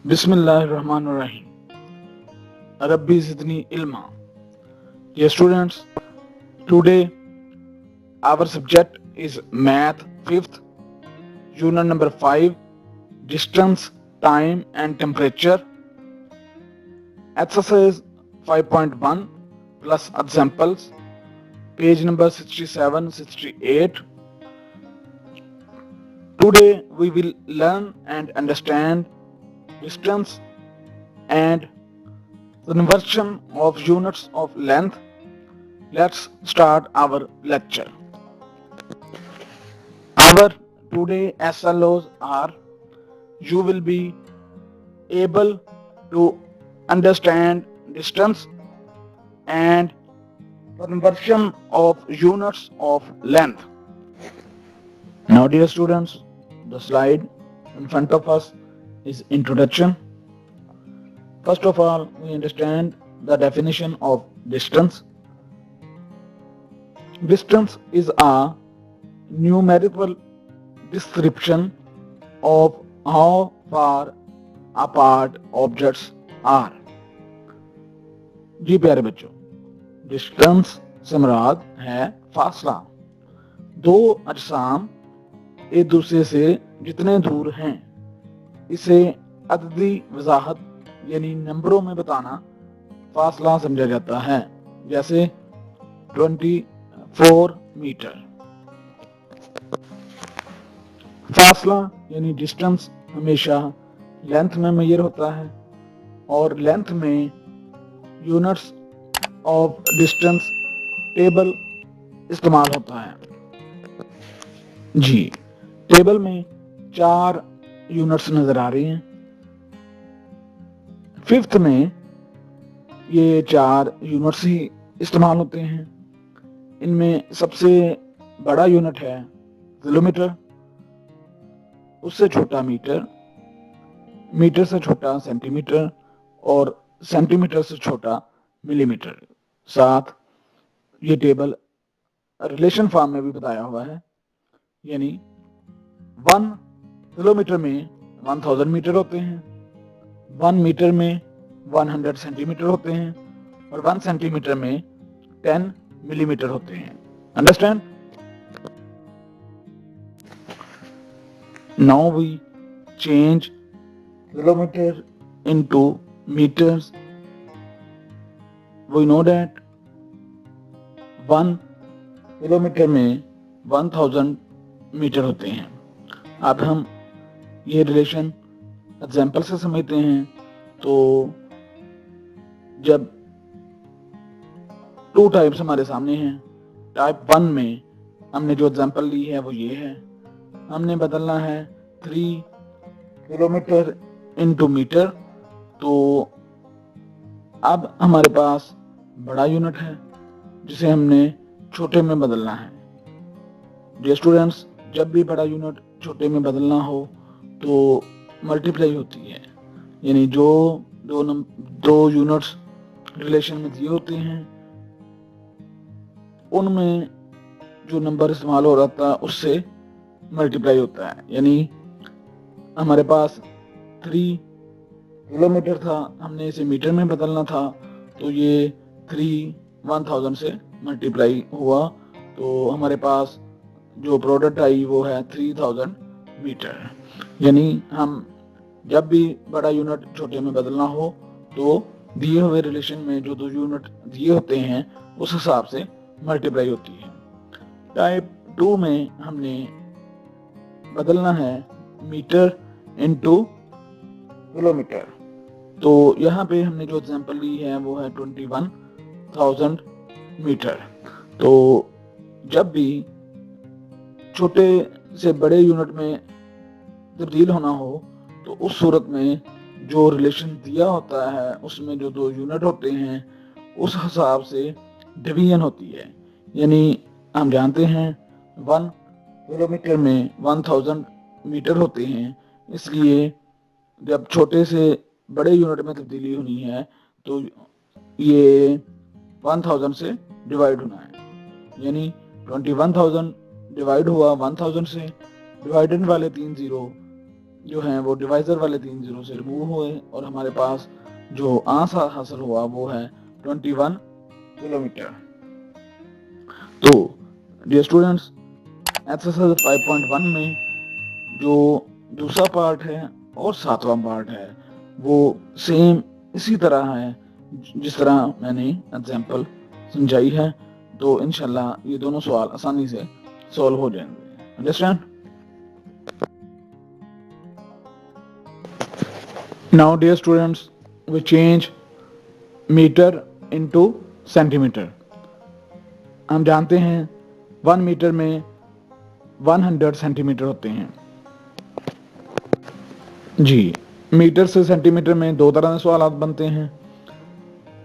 Bismillahirrahmanirrahim. Rabbi Zidni Ilma. Dear students, today our subject is Math 5th, Unit number 5, Distance, Time and Temperature. Exercise 5.1 plus examples, page number 67-68. Today we will learn and understand distance and the conversion of units of length. Let's start our lecture. Our today SLOs are: you will be able to understand distance and conversion of units of length. Now dear students, the slide in front of us is introduction. First of all, we understand the definition of distance. Distance is a numerical description of how far apart objects are. जी प्यारे बच्चों, distance से मुराद है फासला। दो अजसाम एक दूसरे से जितने दूर हैं, इसे अददी वजाहत यानी नंबरों में बताना फासला समझा जाता है। जैसे 24 मीटर। फासला यानी डिस्टेंस हमेशा लेंथ में मेजर होता है और लेंथ में यूनिट्स ऑफ डिस्टेंस टेबल इस्तेमाल होता है। जी, टेबल में 4 यूनिट्स नजर आ रही हैं। 5th में ये 4 यूनिट्स ही इस्तेमाल होते हैं। इनमें सबसे बड़ा यूनिट है किलोमीटर, उससे छोटा मीटर, मीटर से छोटा सेंटीमीटर और सेंटीमीटर से छोटा मिलीमीटर। साथ ये टेबल रिलेशन फॉर्म में भी बताया हुआ है, यानी 1 किलोमीटर में 1000 मीटर होते हैं, 1 मीटर में 100 सेंटीमीटर होते हैं और 1 सेंटीमीटर में 10 मिलीमीटर होते हैं। Understand? Now we change kilometer into meters. We know that 1 kilometre में 1000 मीटर होते हैं। अब हम ये रिलेशन एग्जाम्पल से समझते हैं। तो जब 2 टाइप्स हमारे सामने हैं, टाइप 1 में हमने जो एग्जाम्पल ली है वो ये है। हमने बदलना है 3 किलोमीटर इनटू मीटर। तो अब हमारे पास बड़ा यूनिट है जिसे हमने छोटे में बदलना है। डियर स्टूडेंट्स, जब भी बड़ा यूनिट छोटे में बदलना हो तो मल्टीप्लाई होती है, यानी जो दो यूनिट्स रिलेशन में दिए होते हैं उनमें जो नंबर इस्तेमाल हो रहा था उससे मल्टीप्लाई होता है। यानी हमारे पास 3 किलोमीटर था, हमने इसे मीटर में बदलना था, तो ये 3 1000 से मल्टीप्लाई हुआ, तो हमारे पास जो प्रोडक्ट आई वो है 3000 मीटर। यानी हम जब भी बड़ा यूनिट छोटे में बदलना हो तो दिए हुए रिलेशन में जो 2 यूनिट दिए होते हैं उस हिसाब से मल्टीप्लाई होती है। टाइप 2 में हमने बदलना है मीटर इनटू किलोमीटर। तो यहाँ पे हमने जो एग्जांपल ली है वो है 21000 मीटर। तो जब भी छोटे से बड़े यूनिट में तब्दील होना हो तो उस सूरत में जो रिलेशन दिया होता है उसमें जो 2 यूनिट होते हैं उस हिसाब से डिवीजन होती है। यानी हम जानते हैं 1 किलोमीटर में 1000 मीटर होते हैं, इसलिए जब छोटे से बड़े यूनिट में तब्दीली होनी है तो ये 1000 से डिवाइड होना है। यानी 21000 डिवाइड हुआ 1000 से, डिवाइडेड वाले 3 जीरो जो हैं वो डिवाइजर वाले 3 जीरो से रिमूव हुए और हमारे पास जो आंसर हासिल हुआ वो है 21 किलोमीटर। तो डियर स्टूडेंट्स, एक्सरसाइज 5.1 में जो दूसरा पार्ट है और सातवां पार्ट है वो सेम इसी तरह है जिस तरह मैंने एग्जाम्पल समझाई है। तो इंशाल्लाह ये दोनों सवाल आसानी से सॉल्व हो जाएंगे। Understand? Now dear students, we change metre into centimetre. हम जानते हैं 1 मीटर में 100 सेंटीमीटर होते हैं। जी, मीटर से सेंटीमीटर में दो तरह के सवाल बनते हैं।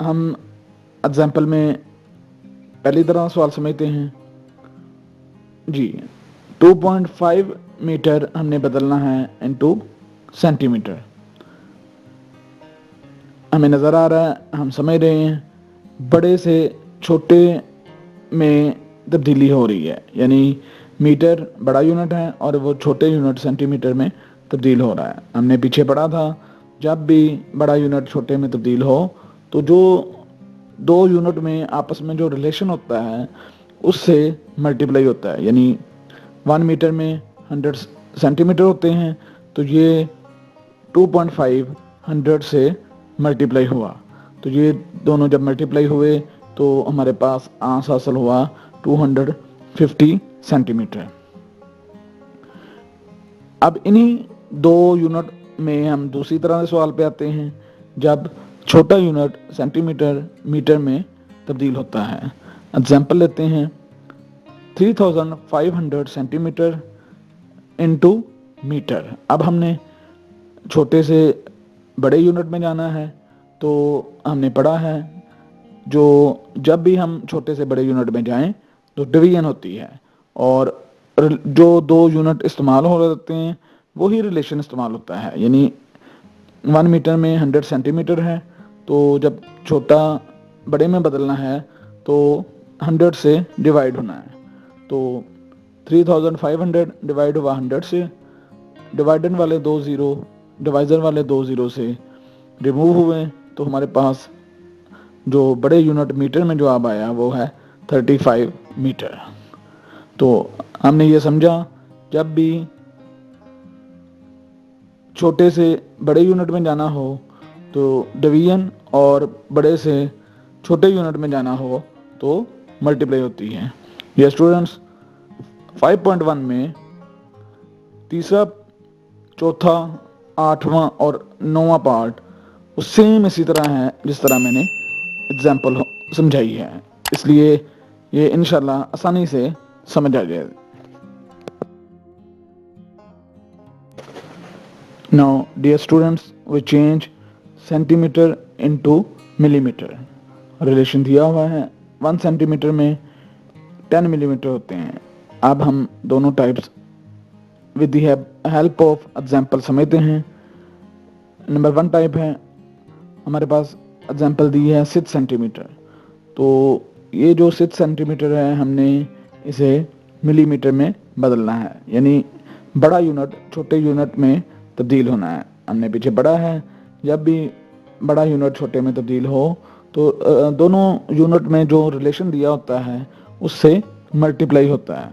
हम एग्जाम्पल में पहली तरह सवाल समझते हैं। जी, 2.5 मीटर हमने बदलना है इनटू सेंटीमीटर। हमें नज़र आ रहा है, हम समझ रहे हैं, बड़े से छोटे में तब्दीली हो रही है, यानी मीटर बड़ा यूनिट है और वो छोटे यूनिट सेंटीमीटर में तब्दील हो रहा है। हमने पीछे पढ़ा था जब भी बड़ा यूनिट छोटे में तब्दील हो तो जो दो यूनिट में आपस में जो रिलेशन होता है उससे मल्टीप्लाई होता है। यानी 1 मीटर में 100 सेंटीमीटर होते हैं तो ये 2.5 100 से मल्टीप्लाई हुआ, तो ये दोनों जब मल्टीप्लाई हुए तो हमारे पास आंसर हासिल हुआ 250 सेंटीमीटर। अब इन्हीं दो यूनिट में हम दूसरी तरह से सवाल पे आते हैं जब छोटा यूनिट सेंटीमीटर मीटर में तब्दील होता है। एग्जाम्पल लेते हैं 3500 सेंटीमीटर इनटू मीटर। अब हमने छोटे से बड़े यूनिट में जाना है तो हमने पढ़ा है जो जब भी हम छोटे से बड़े यूनिट में जाएं तो डिवीजन होती है और जो दो यूनिट इस्तेमाल हो जाते हैं वही रिलेशन इस्तेमाल होता है। यानी 1 मीटर में 100 सेंटीमीटर है तो जब छोटा बड़े में बदलना है तो 100 से डिवाइड होना है। तो 3500 डिवाइड हुआ 100 से, डिवाइडर वाले दो ज़ीरो डिवाइज़र वाले दो ज़ीरो से रिमूव हुए तो हमारे पास जो बड़े यूनिट मीटर में जवाब आया वो है 35 मीटर। तो हमने ये समझा जब भी छोटे से बड़े यूनिट में जाना हो तो डिवीजन और बड़े से छोटे यूनिट में जाना हो तो मल्टीप्लाई होती है। ये स्टूडेंट्स 5.1 में तीसरा, चौथा, आठवां और नौवां पार्ट वो सेम इसी तरह है जिस तरह मैंने एग्जाम्पल समझाई है, इसलिए ये इंशाल्लाह आसानी से समझ आ जाएगा। Now, dear students, we change centimetre into millimetre. Relation दिया हुआ है 1 सेंटीमीटर में 10 मिलीमीटर होते हैं। अब हम दोनों types with the help of example समझते हैं। नंबर 1 टाइप है, हमारे पास एग्जाम्पल दी है 6 सेंटीमीटर। तो ये जो 6 सेंटीमीटर है हमने इसे मिलीमीटर में बदलना है, यानी बड़ा यूनिट छोटे यूनिट में तब्दील होना है। हमने पीछे पढ़ा है जब भी बड़ा यूनिट छोटे में तब्दील हो तो दोनों यूनिट में जो रिलेशन दिया होता है उससे मल्टीप्लाई होता है।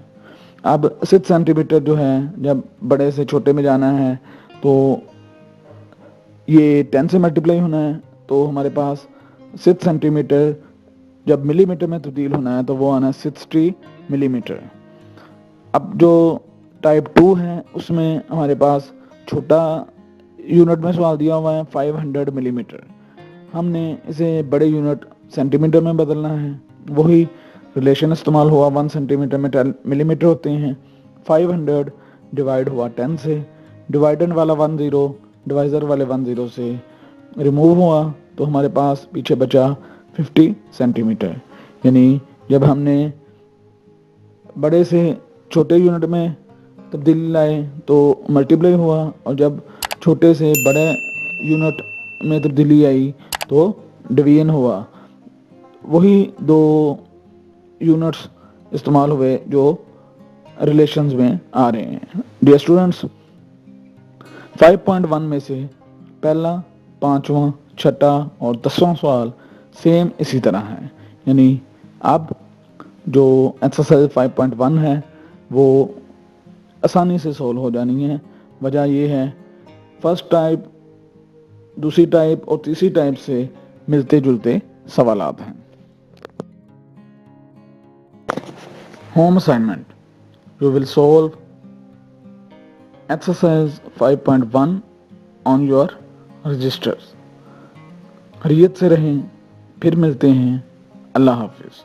अब 6 सेंटीमीटर जो है जब बड़े से छोटे में जाना है तो ये 10 से मल्टीप्लाई होना है, तो हमारे पास 6 सेंटीमीटर जब मिलीमीटर में तब्दील होना है तो वो आना 60 मिलीमीटर। अब जो टाइप 2 है उसमें हमारे पास छोटा यूनिट में सवाल दिया हुआ है 500 मिलीमीटर। हमने इसे बड़े यूनिट सेंटीमीटर में बदलना है। वही रिलेशन इस्तेमाल हुआ 1 सेंटीमीटर में 10 मिलीमीटर होते हैं। 500 डिवाइड हुआ 10 से, डिवाइडर वाला 1 ज़ीरो डिवाइज़र वाले 1 ज़ीरो से रिमूव हुआ तो हमारे पास पीछे बचा 50 सेंटीमीटर। यानी जब हमने बड़े से छोटे यूनिट में तब्दीली लाए तो मल्टीप्लाई हुआ और जब छोटे से बड़े यूनिट में तब्दीली आई तो डिवीजन हुआ। वही दो यूनिट्स इस्तेमाल हुए जो रिलेशंस में आ रहे हैं। डियर स्टूडेंट्स, 5.1 में से पहला, पांचवा, छठा और 10वां सवाल सेम इसी तरह है। यानी अब जो एक्सरसाइज 5.1 है वो आसानी से सोल्व हो जानी है। वजह ये है, फर्स्ट टाइप, दूसरी टाइप और तीसरी टाइप से मिलते जुलते सवालात हैं। Home assignment, you will solve exercise 5.1 on your registers. खैरियत से रहें, फिर मिलते हैं। अल्लाह हाफिज।